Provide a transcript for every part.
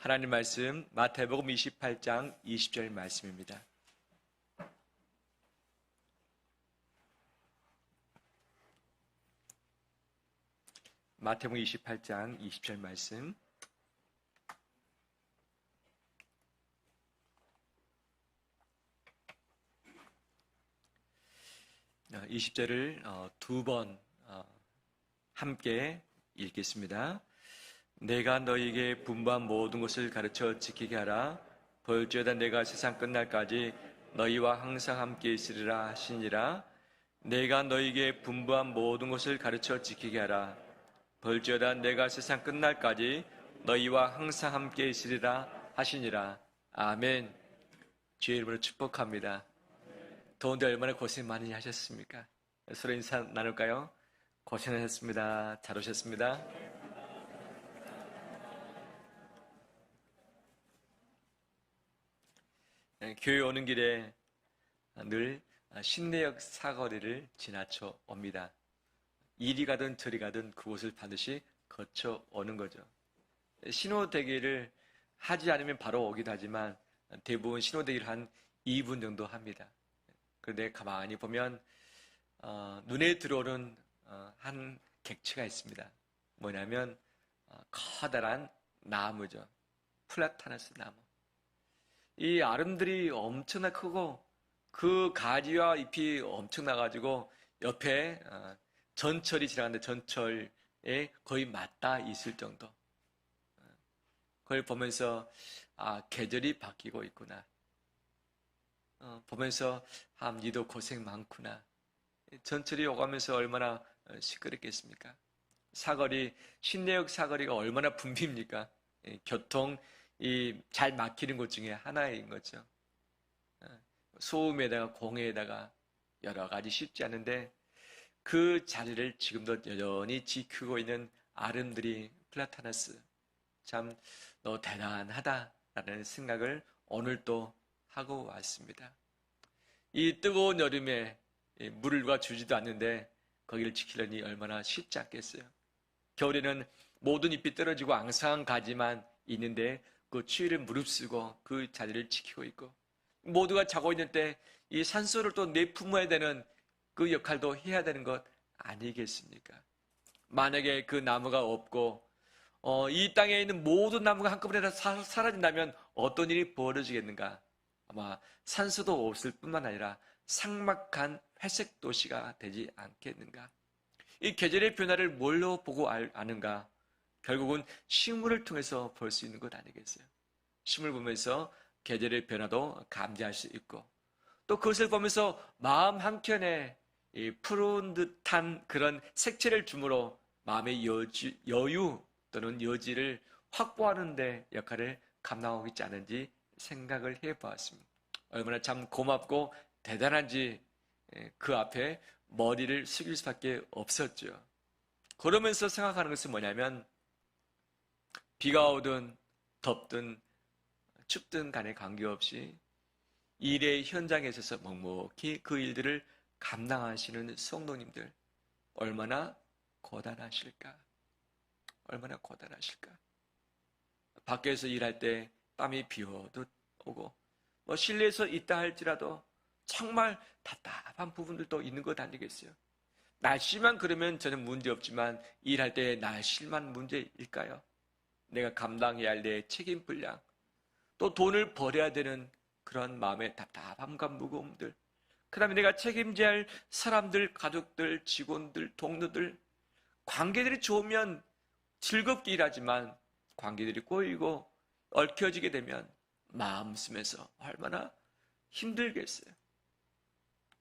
하나님 말씀 마태복음 28장 20절 말씀입니다. 마태복음 28장 20절 말씀. 어, 20절을 두 번 함께 읽겠습니다. 내가 너희에게 분부한 모든 것을 가르쳐 지키게 하라. 볼지어다 내가 세상 끝날까지 너희와 항상 함께 있으리라 하시니라. 내가 너희에게 분부한 모든 것을 가르쳐 지키게 하라. 볼지어다 내가 세상 끝날까지 너희와 항상 함께 있으리라 하시니라. 아멘. 주의 이름으로 축복합니다. 더운데 얼마나 고생 많이 하셨습니까? 서로 인사 나눌까요? 고생하셨습니다. 잘 오셨습니다. 교회 오는 길에 늘 신내역 사거리를 지나쳐 옵니다. 이리 가든 저리 가든 그곳을 반드시 거쳐 오는 거죠. 신호대기를 하지 않으면 바로 오기도 하지만 대부분 신호대기를 한 2분 정도 합니다. 그런데 가만히 보면 눈에 들어오는 한 객체가 있습니다. 뭐냐면 커다란 나무죠. 플라타너스 나무. 이 아름들이 엄청나 크고 그 가지와 잎이 엄청나가지고 옆에 전철이 지나가는데 전철에 거의 맞닿아 있을 정도. 그걸 보면서 계절이 바뀌고 있구나. 보면서 니도 고생 많구나. 전철이 오가면서 얼마나 시끄럽겠습니까? 사거리, 신내역 사거리가 얼마나 붐빕니까? 교통 잘 막히는 곳 중에 하나인 거죠. 소음에다가 공해에다가 여러 가지 쉽지 않은데 그 자리를 지금도 여전히 지키고 있는 아름드리 플라타너스, 참 너 대단하다라는 생각을 오늘 또 하고 왔습니다. 이 뜨거운 여름에 물과 주지도 않는데 거기를 지키려니 얼마나 쉽지 않겠어요. 겨울에는 모든 잎이 떨어지고 앙상한 가지만 있는데 그 추위를 무릅쓰고 그 자리를 지키고 있고, 모두가 자고 있는 때 이 산소를 또 내뿜어야 되는 그 역할도 해야 되는 것 아니겠습니까? 만약에 그 나무가 없고 이 땅에 있는 모든 나무가 한꺼번에 다 사라진다면 어떤 일이 벌어지겠는가? 아마 산소도 없을 뿐만 아니라 삭막한 회색 도시가 되지 않겠는가? 이 계절의 변화를 뭘로 보고 아는가? 결국은 식물을 통해서 볼 수 있는 것 아니겠어요? 식물 보면서 계절의 변화도 감지할 수 있고, 또 그것을 보면서 마음 한켠에 푸른 듯한 그런 색채를 주므로 마음의 여유 또는 여지를 확보하는 데 역할을 감당하고 있지 않은지 생각을 해보았습니다. 얼마나 참 고맙고 대단한지 그 앞에 머리를 숙일 수밖에 없었죠. 그러면서 생각하는 것은 뭐냐면, 비가 오든 덥든 춥든 간에 관계없이 일의 현장에 있어서 묵묵히 그 일들을 감당하시는 성도님들, 얼마나 고단하실까? 얼마나 고단하실까? 밖에서 일할 때 땀이 비어도 오고, 실내에서 있다 할지라도 정말 답답한 부분들도 있는 것 아니겠어요? 날씨만 그러면 저는 문제없지만 일할 때 날씨만 문제일까요? 내가 감당해야 할 내 책임 분량, 또 돈을 벌여야 되는 그런 마음의 답답함과 무거움들, 그 다음에 내가 책임져야 할 사람들, 가족들, 직원들, 동료들, 관계들이 좋으면 즐겁게 일하지만 관계들이 꼬이고 얽혀지게 되면 마음 쓰면서 얼마나 힘들겠어요.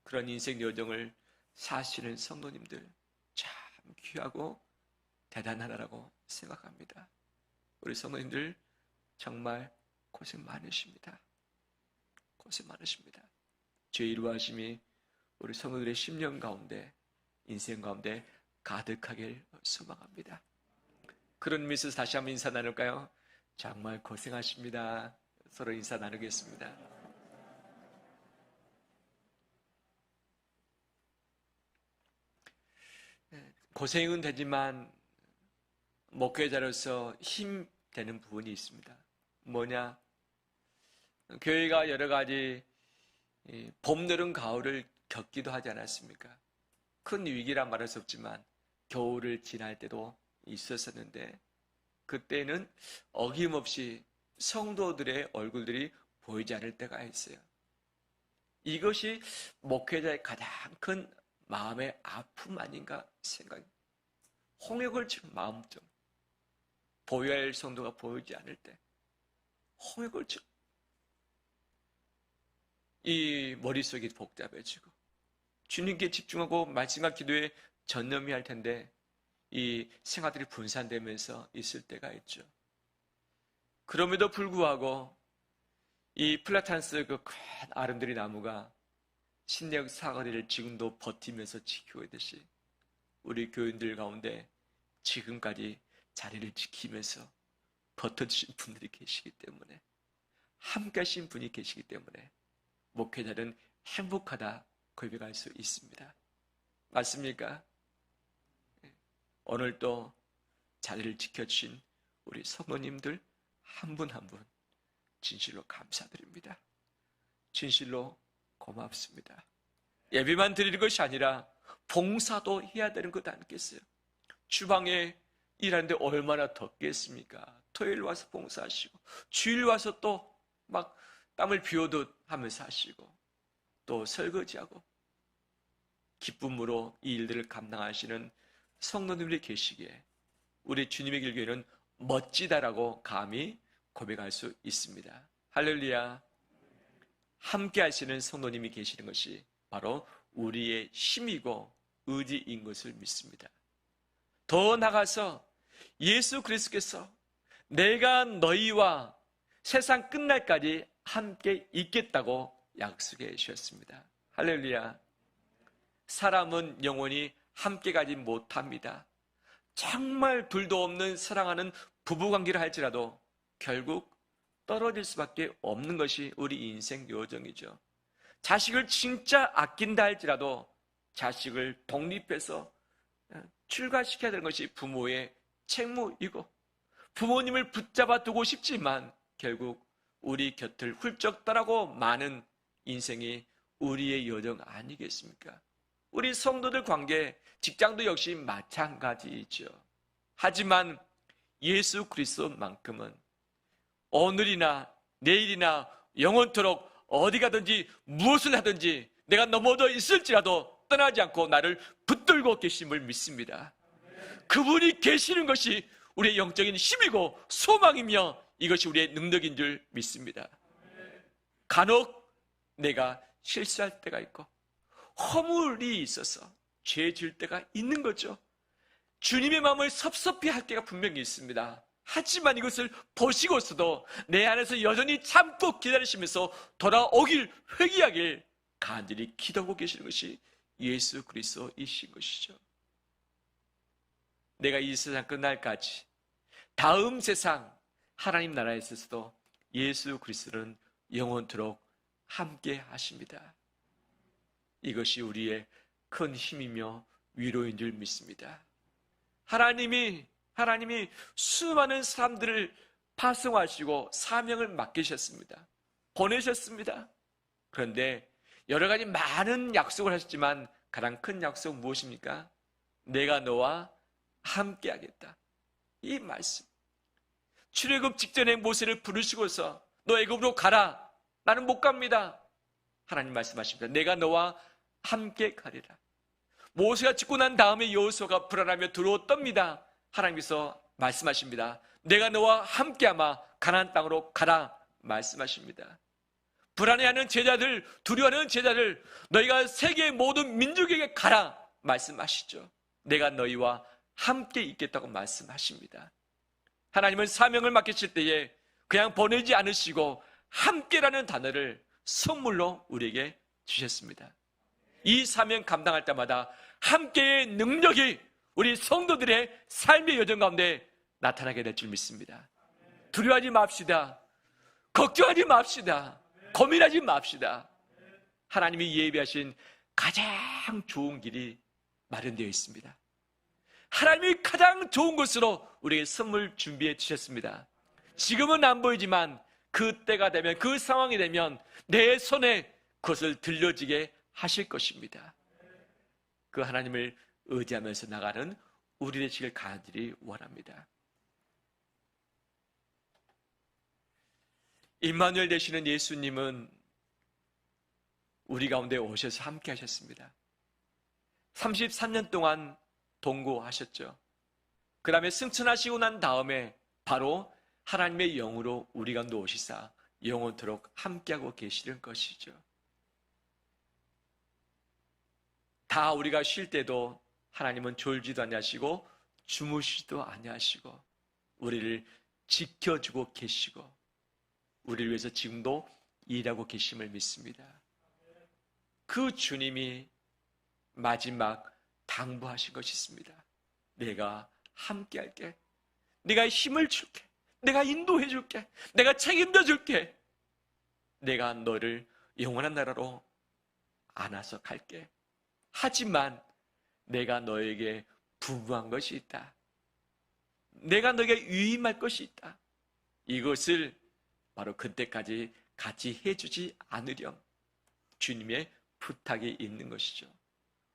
그런 인생 여정을 사시는 성도님들 참 귀하고 대단하다고 생각합니다. 우리 성도님들 정말 고생 많으십니다. 고생 많으십니다. 주의 이루하심이 우리 성도들의 심령 가운데, 인생 가운데 가득하길 소망합니다. 그런 의미에서 다시 한번 인사 나눌까요? 정말 고생하십니다. 서로 인사 나누겠습니다. 고생은 되지만 목회자로서 힘 되는 부분이 있습니다. 뭐냐? 교회가 여러 가지 봄, 여름, 가을을 겪기도 하지 않았습니까? 큰 위기란 말할 수 없지만 겨울을 지날 때도 있었었는데 그때는 어김없이 성도들의 얼굴들이 보이지 않을 때가 있어요. 이것이 목회자의 가장 큰 마음의 아픔 아닌가 생각합니다. 홍역을 치는 마음점. 보여야 할 성도가 보이지 않을 때 홍역을 치고 이 머릿속이 복잡해지고 주님께 집중하고 말씀과 기도에 전념해야 할 텐데 이 생활들이 분산되면서 있을 때가 있죠. 그럼에도 불구하고 이 플라타나스 그 큰 아름드리 나무가 신력 사거리를 지금도 버티면서 지키고 있듯이 우리 교인들 가운데 지금까지 자리를 지키면서 버텨주신 분들이 계시기 때문에 함께 하신 분이 계시기 때문에 목회자는 행복하다 고백할 수 있습니다. 맞습니까? 오늘 또 자리를 지켜주신 우리 성도님들 한 분 한 분 진실로 감사드립니다. 진실로 고맙습니다. 예배만 드리는 것이 아니라 봉사도 해야 되는 것 아니겠어요? 주방에 일하는데 얼마나 덥겠습니까? 토요일 와서 봉사하시고 주일 와서 또 막 땀을 비오듯 하면서 하시고 또 설거지하고 기쁨으로 이 일들을 감당하시는 성도님들이 계시기에 우리 주님의 길교회는 멋지다라고 감히 고백할 수 있습니다. 할렐루야. 함께 하시는 성도님이 계시는 것이 바로 우리의 힘이고 의지인 것을 믿습니다. 더 나아가서 예수 그리스도께서 내가 너희와 세상 끝날까지 함께 있겠다고 약속해 주셨습니다. 할렐루야. 사람은 영원히 함께 가지 못합니다. 정말 둘도 없는 사랑하는 부부관계를 할지라도 결국 떨어질 수밖에 없는 것이 우리 인생 요정이죠. 자식을 진짜 아낀다 할지라도 자식을 독립해서 출가시켜야 되는 것이 부모의 책무이고 부모님을 붙잡아 두고 싶지만 결국 우리 곁을 훌쩍 떠나고 마는 인생이 우리의 여정 아니겠습니까? 우리 성도들 관계, 직장도 역시 마찬가지이죠. 하지만 예수 그리스도만큼은 오늘이나 내일이나 영원토록 어디 가든지 무엇을 하든지 내가 넘어져 있을지라도 떠나지 않고 나를 붙들고 계심을 믿습니다. 그분이 계시는 것이 우리의 영적인 힘이고 소망이며 이것이 우리의 능력인 줄 믿습니다. 간혹 내가 실수할 때가 있고 허물이 있어서 죄 지을 때가 있는 거죠. 주님의 마음을 섭섭해 할 때가 분명히 있습니다. 하지만 이것을 보시고서도 내 안에서 여전히 참고 기다리시면서 돌아오길 회개하길 간절히 기도하고 계시는 것이 예수 그리스도이신 것이죠. 내가 이 세상 끝날까지 다음 세상 하나님 나라에 있어서도 예수 그리스도는 영원토록 함께 하십니다. 이것이 우리의 큰 힘이며 위로인 줄 믿습니다. 하나님이 수많은 사람들을 파송하시고 사명을 맡기셨습니다. 보내셨습니다. 그런데 여러 가지 많은 약속을 하셨지만 가장 큰 약속 무엇입니까? 내가 너와 함께 하겠다. 이 말씀. 출애굽 직전에 모세를 부르시고서 너 애굽으로 가라. 나는 못 갑니다. 하나님 말씀하십니다. 내가 너와 함께 가리라. 모세가 죽고 난 다음에 여호수아가 불안하며 두려웠답니다. 하나님께서 말씀하십니다. 내가 너와 함께하마 가나안 땅으로 가라 말씀하십니다. 불안해하는 제자들, 두려워하는 제자들, 너희가 세계의 모든 민족에게 가라 말씀하시죠. 내가 너희와 함께 있겠다고 말씀하십니다. 하나님은 사명을 맡기실 때에 그냥 보내지 않으시고 함께라는 단어를 선물로 우리에게 주셨습니다. 이 사명 감당할 때마다 함께의 능력이 우리 성도들의 삶의 여정 가운데 나타나게 될 줄 믿습니다. 두려워하지 맙시다. 걱정하지 맙시다. 고민하지 맙시다. 하나님이 예비하신 가장 좋은 길이 마련되어 있습니다. 하나님이 가장 좋은 것으로 우리에게 선물 준비해 주셨습니다. 지금은 안 보이지만 그때가 되면, 그 상황이 되면 내 손에 그것을 들려지게 하실 것입니다. 그 하나님을 의지하면서 나가는 우리 되시길 간절히 원합니다. 임마누엘 되시는 예수님은 우리 가운데 오셔서 함께 하셨습니다. 33년 동안 동거하셨죠. 그 다음에 승천하시고 난 다음에 바로 하나님의 영으로 우리 가운데 오시사 영원토록 함께하고 계시는 것이죠. 다 우리가 쉴 때도 하나님은 졸지도 아니하시고 주무시도 아니하시고 우리를 지켜주고 계시고 우리를 위해서 지금도 일하고 계심을 믿습니다. 그 주님이 마지막 당부하신 것이 있습니다. 내가 함께 할게. 내가 힘을 줄게. 내가 인도해 줄게. 내가 책임져 줄게. 내가 너를 영원한 나라로 안아서 갈게. 하지만 내가 너에게 부부한 것이 있다. 내가 너에게 위임할 것이 있다. 이것을 바로 그때까지 같이 해주지 않으렴. 주님의 부탁이 있는 것이죠.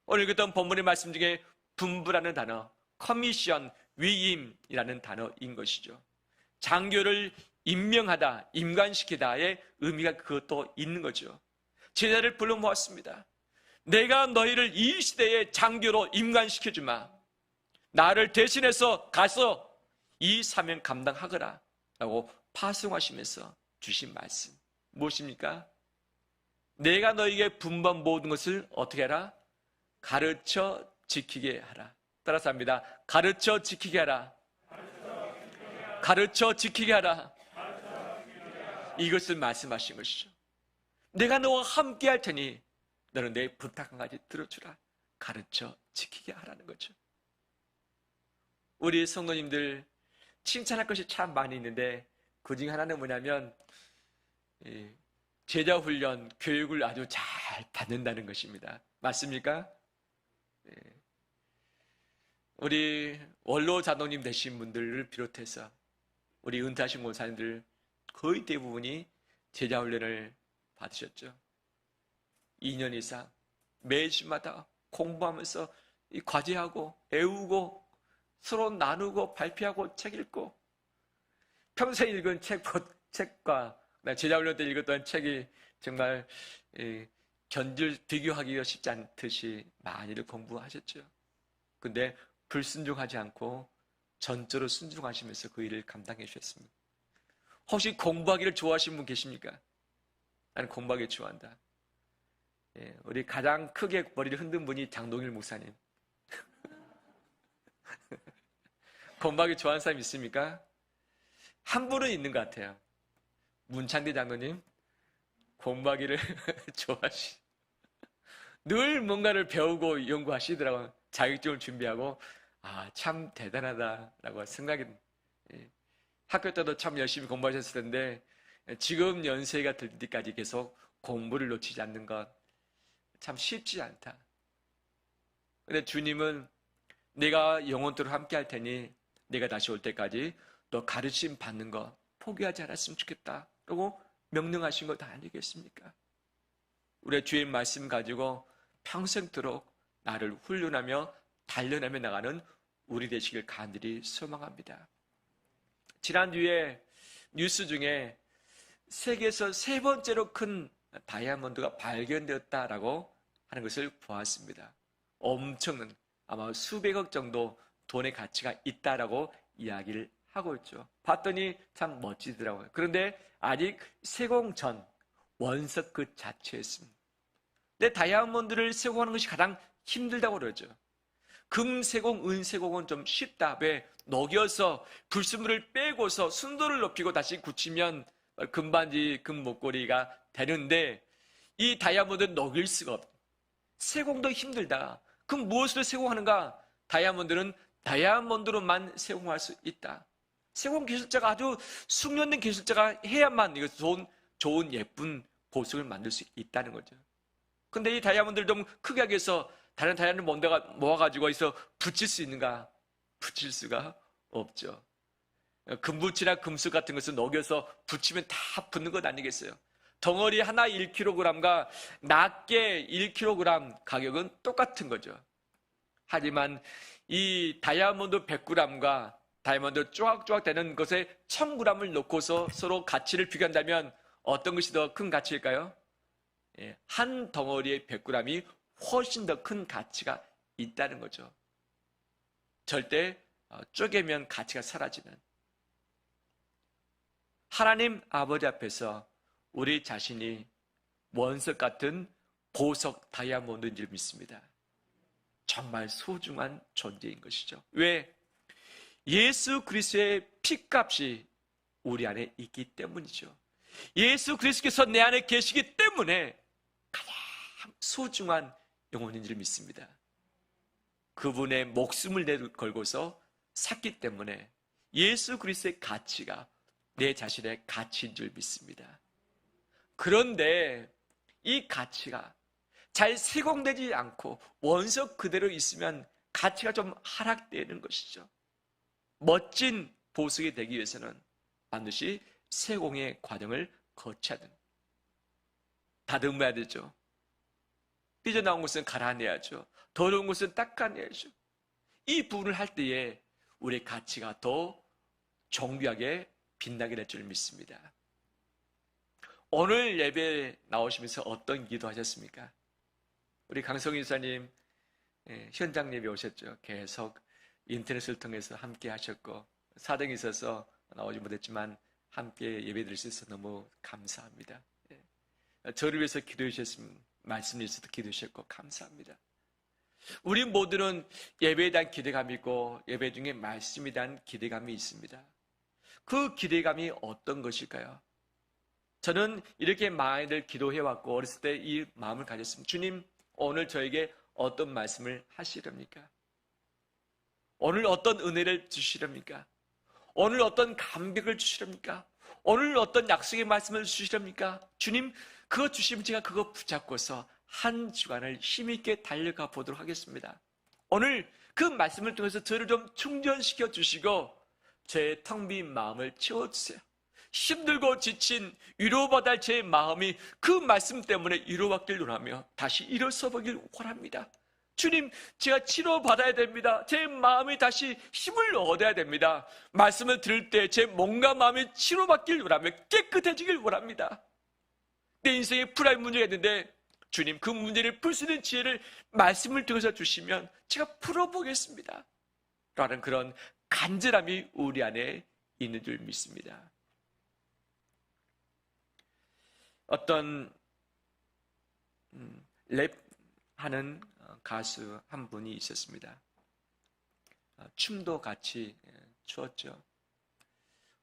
오늘 읽었던 본문의 말씀 중에 분부라는 단어, 커미션, 위임이라는 단어인 것이죠. 장교를 임명하다, 임관시키다의 의미가 그것도 있는 거죠. 제자를 불러 모았습니다. 내가 너희를 이 시대의 장교로 임관시켜주마. 나를 대신해서 가서 이 사명 감당하거라 라고 파송하시면서 주신 말씀 무엇입니까? 내가 너에게 분부한 모든 것을 어떻게 하라? 가르쳐 지키게 하라. 따라서 합니다. 가르쳐 지키게 하라. 가르쳐 지키게 하라. 이것을 말씀하신 것이죠. 내가 너와 함께 할 테니 너는 내 부탁 한 가지 들어주라. 가르쳐 지키게 하라는 거죠. 우리 성도님들 칭찬할 것이 참 많이 있는데 그 중에 하나는 뭐냐면 제자 훈련, 교육을 아주 잘 받는다는 것입니다. 맞습니까? 우리 원로 자동님 되신 분들을 비롯해서 우리 은퇴하신 권사님들 거의 대부분이 제자 훈련을 받으셨죠. 2년 이상 매주마다 공부하면서 과제하고 애우고 서로 나누고 발표하고 책 읽고 평생 읽은 책과 제자 훈련 때 읽었던 책이 정말 비교하기가 쉽지 않듯이 많이들 공부하셨죠. 근데 불순종하지 않고 전적으로 순종하시면서 그 일을 감당해 주셨습니다. 혹시 공부하기를 좋아하시는 분 계십니까? 나는 공부하기 좋아한다. 우리 가장 크게 머리를 흔든 분이 장동일 목사님. 공부하기 좋아하는 사람 있습니까? 한 분은 있는 것 같아요. 문창대 장로님, 공부하기를 좋아하시. 늘 뭔가를 배우고 연구하시더라고요. 자격증을 준비하고 참 대단하다라고 생각이. 학교 때도 참 열심히 공부하셨을 텐데 지금 연세가 들 때까지 계속 공부를 놓치지 않는 것 참 쉽지 않다. 근데 주님은 내가 영원토록 함께 할 테니 내가 다시 올 때까지 너 가르침 받는 거 포기하지 않았으면 좋겠다 라고 명령하신 거 다 아니겠습니까? 우리의 주의 말씀 가지고 평생토록 나를 훈련하며 단련하며 나가는 우리 되시길 간절히 소망합니다. 지난주에 뉴스 중에 세계에서 세 번째로 큰 다이아몬드가 발견되었다라고 하는 것을 보았습니다. 엄청난 아마 수백억 정도 돈의 가치가 있다라고 이야기를 하고 있죠. 봤더니 참 멋지더라고요. 그런데 아직 세공 전 원석 그 자체였습니다. 근데 다이아몬드를 세공하는 것이 가장 힘들다고 그러죠. 금 세공, 은 세공은 좀 쉽다. 왜? 녹여서 불순물을 빼고서 순도를 높이고 다시 굳히면 금반지, 금 목걸이가 되는데 이 다이아몬드는 녹일 수가 없다. 세공도 힘들다. 그럼 무엇으로 세공하는가? 다이아몬드는 다이아몬드로만 세공할 수 있다. 세공 기술자가 아주 숙련된 기술자가 해야만 이거 좋은 예쁜 보석을 만들 수 있다는 거죠. 근데 이 다이아몬드를 좀 크게 하기 위해서 다른 다이아몬드를 모아가지고 있어 붙일 수 있는가? 붙일 수가 없죠. 금붙이나 금속 같은 것을 녹여서 붙이면 다 붙는 것 아니겠어요? 덩어리 하나 1kg과 낱개 1kg 가격은 똑같은 거죠. 하지만 이 다이아몬드 100g과 다이아몬드 쪼각쪼각 되는 것에 1000g을 놓고서 서로 가치를 비교한다면 어떤 것이 더 큰 가치일까요? 한 덩어리의 100g이 훨씬 더 큰 가치가 있다는 거죠. 절대 쪼개면 가치가 사라지는. 하나님 아버지 앞에서 우리 자신이 원석 같은 보석 다이아몬드인 줄 믿습니다. 정말 소중한 존재인 것이죠. 왜? 예수 그리스도의 피값이 우리 안에 있기 때문이죠. 예수 그리스도께서 내 안에 계시기 때문에 가장 소중한 영혼인 줄 믿습니다. 그분의 목숨을 걸고서 샀기 때문에 예수 그리스도의 가치가 내 자신의 가치인 줄 믿습니다. 그런데 이 가치가 잘 세공되지 않고 원석 그대로 있으면 가치가 좀 하락되는 것이죠. 멋진 보석이 되기 위해서는 반드시 세공의 과정을 거쳐야 됩니다. 다듬어야 되죠. 삐져나온 것은 갈아내야죠. 더러운 것은 닦아내야죠. 이 부분을 할 때에 우리의 가치가 더 정교하게 빛나게 될 줄 믿습니다. 오늘 예배에 나오시면서 어떤 기도하셨습니까? 우리 강성희 이사님 현장 예배 오셨죠. 계속 인터넷을 통해서 함께 하셨고 사정이 있어서 나오지 못했지만 함께 예배 드릴 수 있어서 너무 감사합니다. 저를 위해서 기도해 주셨으면 말씀 주셔서 기도해 주셨고 감사합니다. 우리 모두는 예배에 대한 기대감이 있고 예배 중에 말씀에 대한 기대감이 있습니다. 그 기대감이 어떤 것일까요? 저는 이렇게 많이들 기도해왔고 어렸을 때 이 마음을 가졌습니다. 주님, 오늘 저에게 어떤 말씀을 하시렵니까? 오늘 어떤 은혜를 주시렵니까? 오늘 어떤 감격을 주시렵니까? 오늘 어떤 약속의 말씀을 주시렵니까? 주님, 그거 주시면 제가 그거 붙잡고서 한 주간을 힘있게 달려가 보도록 하겠습니다. 오늘 그 말씀을 통해서 저를 좀 충전시켜 주시고 제 텅 빈 마음을 채워주세요. 힘들고 지친 위로받아야 할 제 마음이 그 말씀 때문에 위로받길 원하며 다시 일어서 보길 원합니다. 주님, 제가 치료받아야 됩니다. 제 마음이 다시 힘을 얻어야 됩니다. 말씀을 들을 때 제 몸과 마음이 치료받길 원하며 깨끗해지길 원합니다. 내 인생에 풀어야 할 문제가 있는데 주님, 그 문제를 풀 수 있는 지혜를 말씀을 통해서 주시면 제가 풀어보겠습니다. 라는 그런 간절함이 우리 안에 있는 줄 믿습니다. 어떤 랩하는 가수 한 분이 있었습니다. 춤도 같이 추었죠.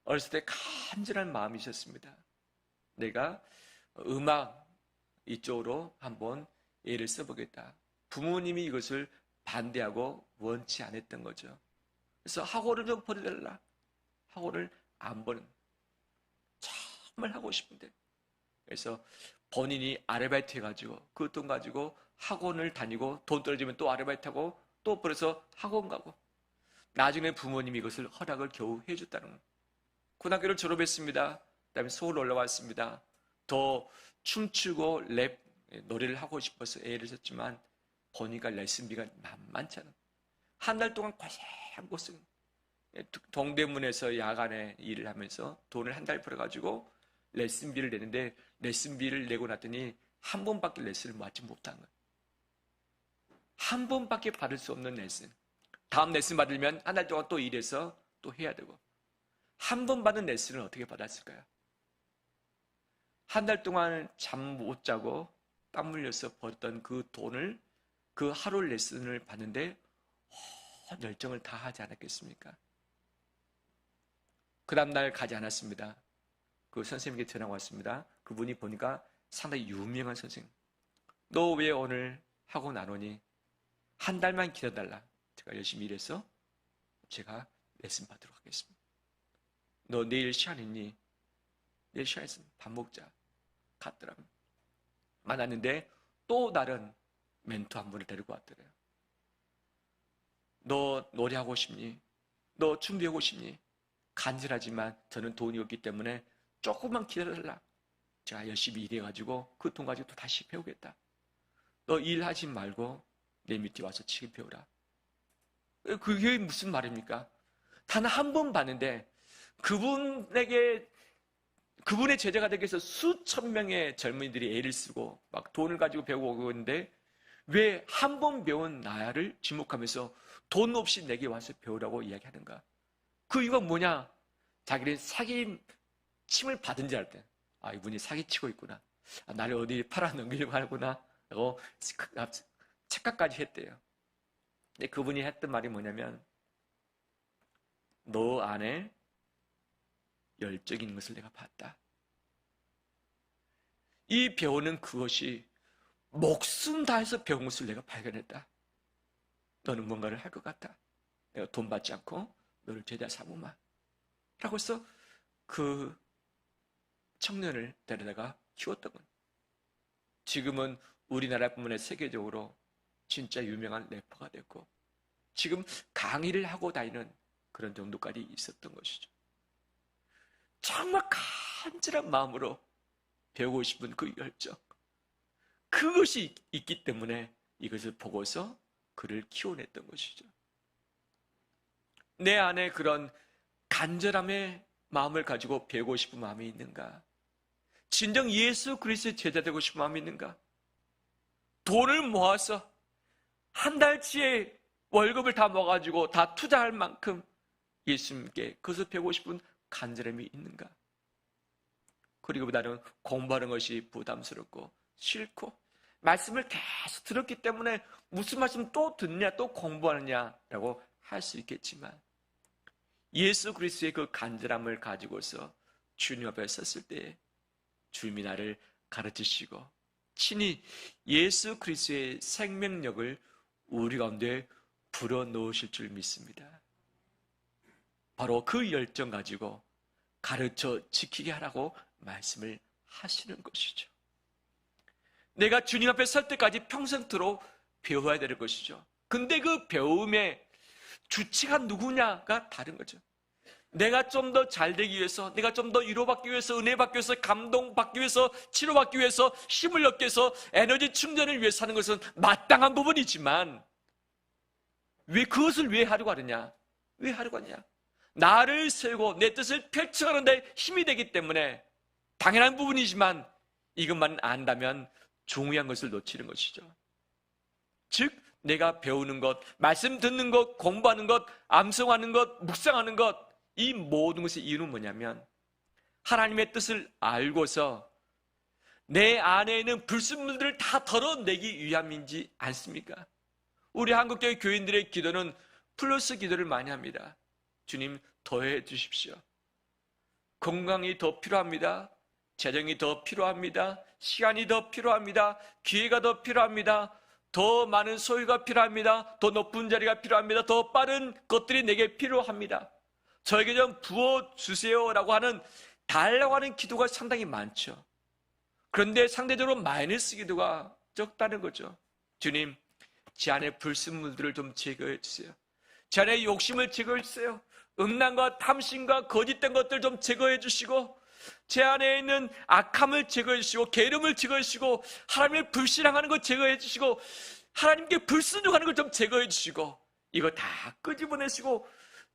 어렸을 때 간절한 마음이 있었습니다. 내가 음악 이쪽으로 한번 애를 써보겠다. 부모님이 이것을 반대하고 원치 않았던 거죠. 그래서 학원을 좀 보내달라. 학원을 안 보는. 정말 하고 싶은데. 그래서 본인이 아르바이트 해가지고 그 돈 가지고 학원을 다니고 돈 떨어지면 또 아르바이트하고 또 벌어서 학원 가고 나중에 부모님이 이것을 허락을 겨우 해줬다는 거예요. 고등학교를 졸업했습니다. 그 다음에 서울 올라왔습니다. 더 춤추고 랩 노래를 하고 싶어서 애를 썼지만 보니까 레슨비가 만만치 않아. 한 달 동안 고생 동대문에서 야간에 일을 하면서 돈을 한 달 벌어가지고 레슨비를 내는데 레슨비를 내고 났더니 한 번밖에 레슨을 받지 못한 거예요. 한 번밖에 받을 수 없는 레슨. 다음 레슨 받으면 한 달 동안 또 일해서 또 해야 되고 한 번 받은 레슨을 어떻게 받았을까요? 한 달 동안 잠 못 자고 땀 흘려서 벌었던 그 돈을 그 하루 레슨을 받는데 열정을 다 하지 않았겠습니까? 그 다음날 가지 않았습니다. 그 선생님께 전화가 왔습니다. 그분이 보니까 상당히 유명한 선생님. 너 왜 오늘 학원 안 오니? 한 달만 기다려달라. 제가 열심히 일해서 제가 레슨 받도록 하겠습니다. 너 내일 시간 있니? 내일 시간 있으면 밥 먹자. 갔더라고요. 만났는데 또 다른 멘토 한 분을 데리고 왔더래요. 너 노래하고 싶니? 너 준비하고 싶니? 간절하지만 저는 돈이 없기 때문에 조금만 기다려달라. 제가 열심히 일해가지고 그 돈 가지고 또 다시 배우겠다. 너 일하지 말고 내 밑에 와서 지금 배우라. 그게 무슨 말입니까? 단 한 번 봤는데 그분의 제자가 되기 위해서 수천 명의 젊은이들이 애를 쓰고 막 돈을 가지고 배우고 오고 있는데 왜 한 번 배운 나를 지목하면서 돈 없이 내게 와서 배우라고 이야기하는가? 그 이유가 뭐냐? 자기는 사기 침을 받은 줄 알 때, 이분이 사기치고 있구나. 나를 어디 팔아넘기려고 하구나. 라고 착각까지 했대요. 근데 그분이 했던 말이 뭐냐면, 너 안에 열정이 있는 것을 내가 봤다. 이 배우는 그것이 목숨 다해서 배운 것을 내가 발견했다. 너는 뭔가를 할 것 같다. 내가 돈 받지 않고 너를 제자 삼으마. 라고 해서 그 청년을 데려다가 키웠던 건. 지금은 우리나라뿐만 아니라 세계적으로 진짜 유명한 래퍼가 됐고 지금 강의를 하고 다니는 그런 정도까지 있었던 것이죠. 정말 간절한 마음으로 배우고 싶은 그 열정, 그것이 있기 때문에 이것을 보고서 그를 키워냈던 것이죠. 내 안에 그런 간절함의 마음을 가지고 배우고 싶은 마음이 있는가? 진정 예수 그리스도의 제자 되고 싶은 마음이 있는가? 돈을 모아서 한 달치의 월급을 다 모아가지고 다 투자할 만큼 예수님께 그것을 배우고 싶은 간절함이 있는가? 그리고보다는 공부하는 것이 부담스럽고 싫고 말씀을 계속 들었기 때문에 무슨 말씀 또 듣냐 또 공부하느냐라고 할 수 있겠지만 예수 그리스도의 그 간절함을 가지고서 주님 앞에 섰을 때 주님이 나를 가르치시고 친히 예수 그리스도의 생명력을 우리 가운데 불어넣으실 줄 믿습니다. 바로 그 열정 가지고 가르쳐 지키게 하라고 말씀을 하시는 것이죠. 내가 주님 앞에 설 때까지 평생토록 배워야 되는 것이죠. 근데 그 배움의 주체가 누구냐가 다른 거죠. 내가 좀 더 잘 되기 위해서, 내가 좀 더 위로받기 위해서, 은혜 받기 위해서, 감동받기 위해서, 치료받기 위해서, 힘을 얻기 위해서, 에너지 충전을 위해서 하는 것은 마땅한 부분이지만 왜 그것을 왜 하려고 하느냐? 왜 하려고 하느냐? 나를 세우고 내 뜻을 펼쳐가는 데 힘이 되기 때문에 당연한 부분이지만 이것만 안다면 중요한 것을 놓치는 것이죠. 즉 내가 배우는 것, 말씀 듣는 것, 공부하는 것, 암송하는 것, 묵상하는 것, 이 모든 것의 이유는 뭐냐면 하나님의 뜻을 알고서 내 안에 있는 불순물들을 다 덜어내기 위함이지 않습니까? 우리 한국교회 교인들의 기도는 플러스 기도를 많이 합니다. 주님 더해 주십시오. 건강이 더 필요합니다. 재정이 더 필요합니다. 시간이 더 필요합니다. 기회가 더 필요합니다. 더 많은 소유가 필요합니다. 더 높은 자리가 필요합니다. 더 빠른 것들이 내게 필요합니다. 저에게 좀 부어주세요라고 하는 달라고 하는 기도가 상당히 많죠. 그런데 상대적으로 마이너스 기도가 적다는 거죠. 주님, 제 안에 불순물들을 좀 제거해 주세요. 제 안에 욕심을 제거해 주세요. 음란과 탐심과 거짓된 것들 좀 제거해 주시고 제 안에 있는 악함을 제거해 주시고 게으름을 제거해 주시고 하나님을 불신앙하는 것 제거해 주시고 하나님께 불순종하는 걸 좀 제거해 주시고 이거 다 끄집어내시고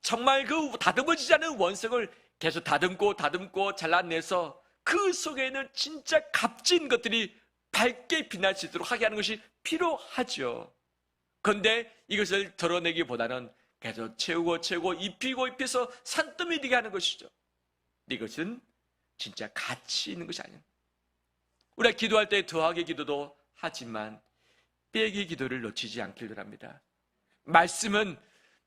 정말 그 다듬어지지 않은 원석을 계속 다듬고 잘라내서 그 속에 있는 진짜 값진 것들이 밝게 빛날 수 있도록 하게 하는 것이 필요하죠. 그런데 이것을 덜어내기보다는 계속 채우고 입혀서 산더미 되게 하는 것이죠. 이것은 진짜 가치 있는 것이 아니에요. 우리가 기도할 때 더하기 기도도 하지만 빼기 기도를 놓치지 않길 바랍니다. 말씀은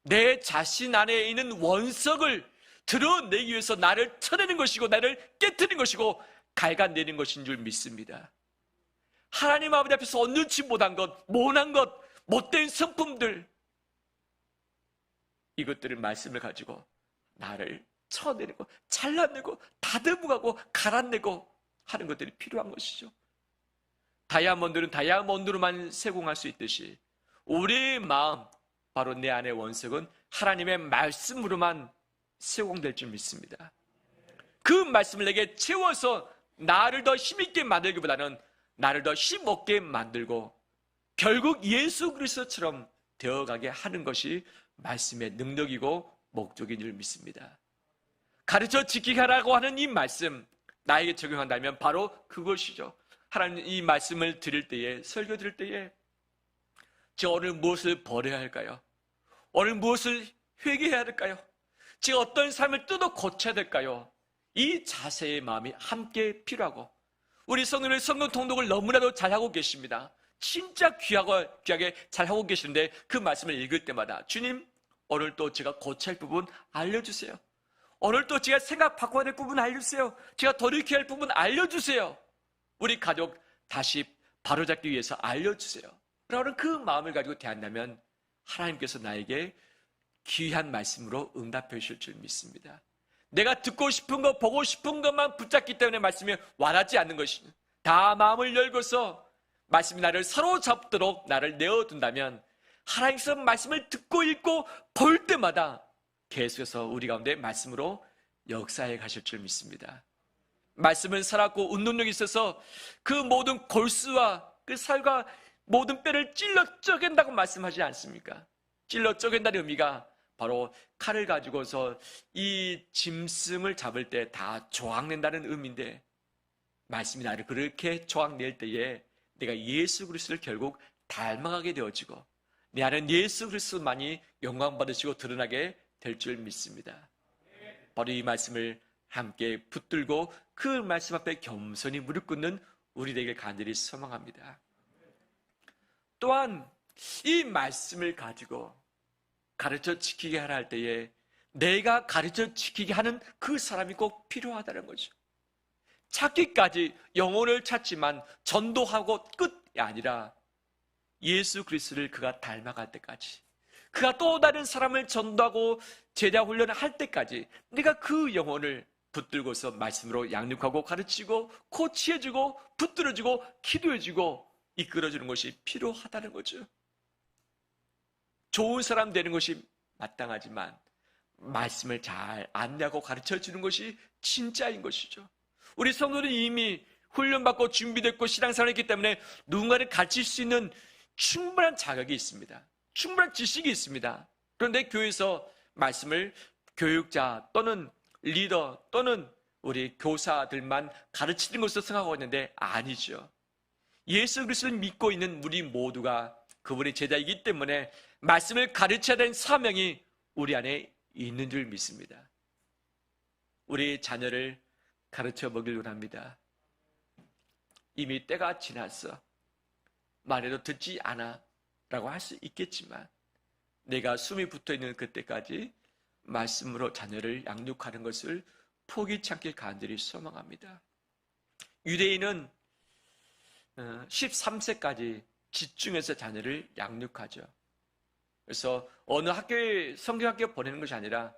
내 자신 안에 있는 원석을 드러내기 위해서 나를 쳐내는 것이고 나를 깨트리는 것이고 갈가내는 것인 줄 믿습니다. 하나님 아버지 앞에서 눈치 못한 것, 못한 것, 못된 성품들 이것들을 말씀을 가지고 나를 쳐내고 잘라내고 다듬어가고 갈아내고 하는 것들이 필요한 것이죠. 다이아몬드는 다이아몬드로만 세공할 수 있듯이 우리의 마음, 바로 내 안의 원석은 하나님의 말씀으로만 세공될 줄 믿습니다. 그 말씀을 내게 채워서 나를 더 힘있게 만들기보다는 나를 더 힘없게 만들고 결국 예수 그리스도처럼 되어가게 하는 것이 말씀의 능력이고 목적인 줄 믿습니다. 가르쳐 지키게 하라고 하는 이 말씀, 나에게 적용한다면 바로 그것이죠. 하나님 이 말씀을 들을 때에, 설교 들을 때에 제가 오늘 무엇을 버려야 할까요? 오늘 무엇을 회개해야 할까요? 제가 어떤 삶을 뜯어 고쳐야 될까요? 이 자세의 마음이 함께 필요하고, 우리 성도들 성경 통독을 너무나도 잘하고 계십니다. 진짜 귀하게 잘하고 계시는데 그 말씀을 읽을 때마다 주님, 오늘 또 제가 고쳐야 할 부분 알려주세요. 오늘 또 제가 생각 바꿔야 될 부분 알려주세요. 제가 돌이켜야 할 부분 알려주세요. 우리 가족 다시 바로잡기 위해서 알려주세요. 라는 그 마음을 가지고 대한다면 하나님께서 나에게 귀한 말씀으로 응답해 주실 줄 믿습니다. 내가 듣고 싶은 거, 보고 싶은 것만 붙잡기 때문에 말씀이 와닿지 않는 것이니, 다 마음을 열고서 말씀이 나를 사로잡도록 나를 내어둔다면 하나님께서 말씀을 듣고 읽고 볼 때마다 계속해서 우리 가운데 말씀으로 역사해 가실 줄 믿습니다. 말씀은 살았고 운동력이 있어서 그 모든 골수와 그 살과 모든 뼈를 찔러 쪼갠다고 말씀하지 않습니까? 찔러 쪼갠다는 의미가 바로 칼을 가지고서 이 짐승을 잡을 때 다 조각낸다는 의미인데, 말씀이 나를 그렇게 조각낼 때에 내가 예수 그리스도를 결국 닮아가게 되어지고 내 안에 예수 그리스도만이 영광 받으시고 드러나게 될 줄 믿습니다. 바로 이 말씀을 함께 붙들고 그 말씀 앞에 겸손히 무릎 꿇는 우리 되길 간절히 소망합니다. 또한 이 말씀을 가지고 가르쳐 지키게 하라 할 때에 내가 가르쳐 지키게 하는 그 사람이 꼭 필요하다는 거죠. 찾기까지 영혼을 찾지만 전도하고 끝이 아니라 예수 그리스도를 그가 닮아갈 때까지, 그가 또 다른 사람을 전도하고 제자 훈련을 할 때까지 내가 그 영혼을 붙들고서 말씀으로 양육하고 가르치고 코치해주고 붙들어주고 기도해주고 이끌어주는 것이 필요하다는 거죠. 좋은 사람 되는 것이 마땅하지만 말씀을 잘 안내하고 가르쳐주는 것이 진짜인 것이죠. 우리 성도는 이미 훈련받고 준비됐고 신앙생활을 했기 때문에 누군가를 가르칠 수 있는 충분한 자격이 있습니다. 충분한 지식이 있습니다. 그런데 교회에서 말씀을 교육자 또는 리더 또는 우리 교사들만 가르치는 것으로 생각하고 있는데 아니죠. 예수 그리스도를 믿고 있는 우리 모두가 그분의 제자이기 때문에 말씀을 가르쳐야 되는 사명이 우리 안에 있는 줄 믿습니다. 우리 자녀를 가르쳐 먹이려고 합니다. 이미 때가 지났어. 말해도 듣지 않아 라고 할 수 있겠지만 내가 숨이 붙어있는 그때까지 말씀으로 자녀를 양육하는 것을 포기치 않길 간절히 소망합니다. 유대인은 13세까지 집중해서 자녀를 양육하죠. 그래서 어느 학교에 성경학교에 보내는 것이 아니라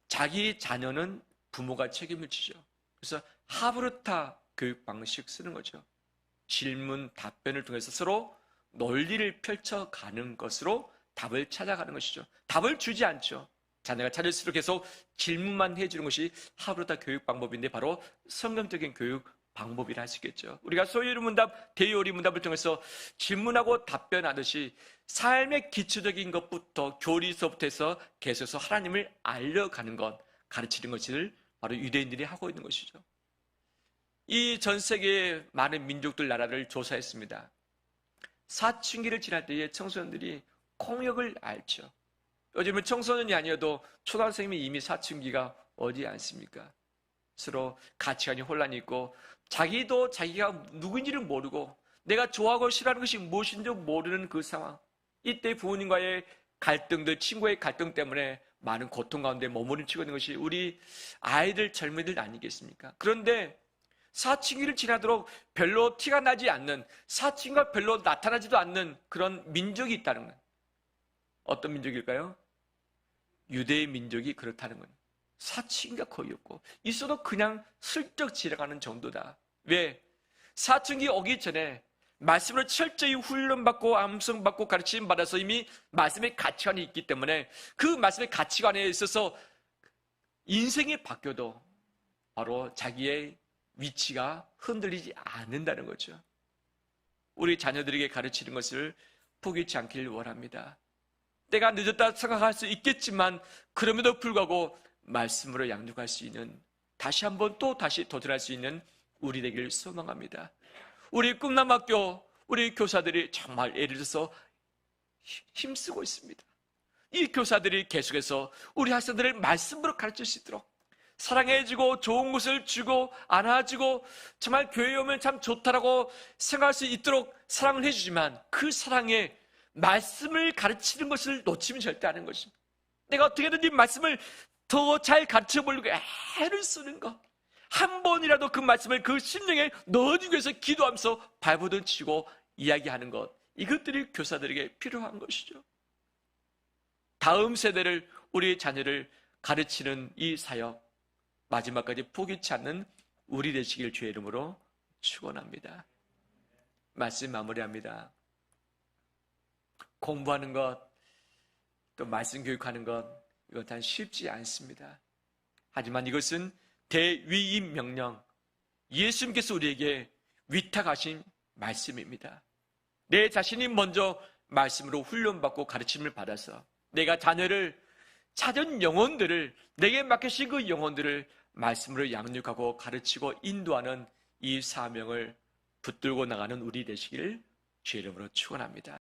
자기 자녀는 부모가 책임을 지죠. 그래서 하브르타 교육 방식 쓰는 거죠. 질문, 답변을 통해서 서로 논리를 펼쳐가는 것으로 답을 찾아가는 것이죠. 답을 주지 않죠. 자녀가 찾을수록 계속 질문만 해주는 것이 하브르타 교육 방법인데 바로 성경적인 교육 방법이라 할 수 있겠죠. 우리가 소요리 문답, 대요리 문답을 통해서 질문하고 답변하듯이 삶의 기초적인 것부터 교리서부터 해서 계속해서 하나님을 알려가는 것, 가르치는 것을 바로 유대인들이 하고 있는 것이죠. 이 전 세계의 많은 민족들 나라를 조사했습니다. 사춘기를 지날 때에 청소년들이 공역을 앓죠. 요즘은 청소년이 아니어도 초등학생이면 이미 사춘기가 오지 않습니까? 서로 가치관이 혼란이 있고 자기도 자기가 누구인지를 모르고 내가 좋아하고 싫어하는 것이 무엇인지 모르는 그 상황. 이때 부모님과의 갈등들, 친구의 갈등 때문에 많은 고통 가운데 머무르치고 있는 것이 우리 아이들, 젊은이들 아니겠습니까? 그런데 사춘기를 지나도록 별로 티가 나지 않는, 사춘기가 별로 나타나지도 않는 그런 민족이 있다는 거예요. 어떤 민족일까요? 유대의 민족이 그렇다는 거예요. 사춘기가 거의 없고 있어도 그냥 슬쩍 지나가는 정도다. 왜? 사춘기 오기 전에 말씀으로 철저히 훈련받고 암송받고 가르침받아서 이미 말씀의 가치관이 있기 때문에 그 말씀의 가치관에 있어서 인생이 바뀌어도 바로 자기의 위치가 흔들리지 않는다는 거죠. 우리 자녀들에게 가르치는 것을 포기치 않길 원합니다. 때가 늦었다 생각할 수 있겠지만 그럼에도 불구하고 말씀으로 양육할 수 있는, 다시 한번 또 다시 도전할 수 있는 우리 되길 소망합니다. 우리 꿈남학교 우리 교사들이 정말 예를 들어서 힘쓰고 있습니다. 이 교사들이 계속해서 우리 학생들을 말씀으로 가르칠 수 있도록 사랑해주고 좋은 것을 주고 안아주고 정말 교회에 오면 참 좋다라고 생각할 수 있도록 사랑을 해주지만 그 사랑에 말씀을 가르치는 것을 놓치면 절대 않은 것입니다. 내가 어떻게든지 말씀을 더 잘 가르쳐 보려고 애를 쓰는 것, 한 번이라도 그 말씀을 그 심령에 넣어주기 위해서 기도하면서 발버둥 치고 이야기하는 것, 이것들이 교사들에게 필요한 것이죠. 다음 세대를, 우리 자녀를 가르치는 이 사역 마지막까지 포기치 않는 우리 되시길 주의 이름으로 축원합니다. 말씀 마무리합니다. 공부하는 것, 또 말씀 교육하는 것, 이것 단 쉽지 않습니다. 하지만 이것은 대위임 명령, 예수님께서 우리에게 위탁하신 말씀입니다. 내 자신이 먼저 말씀으로 훈련받고 가르침을 받아서 내가 자녀를 찾은 영혼들을, 내게 맡기신 그 영혼들을 말씀으로 양육하고 가르치고 인도하는 이 사명을 붙들고 나가는 우리 되시길 주의 이름으로 축원합니다.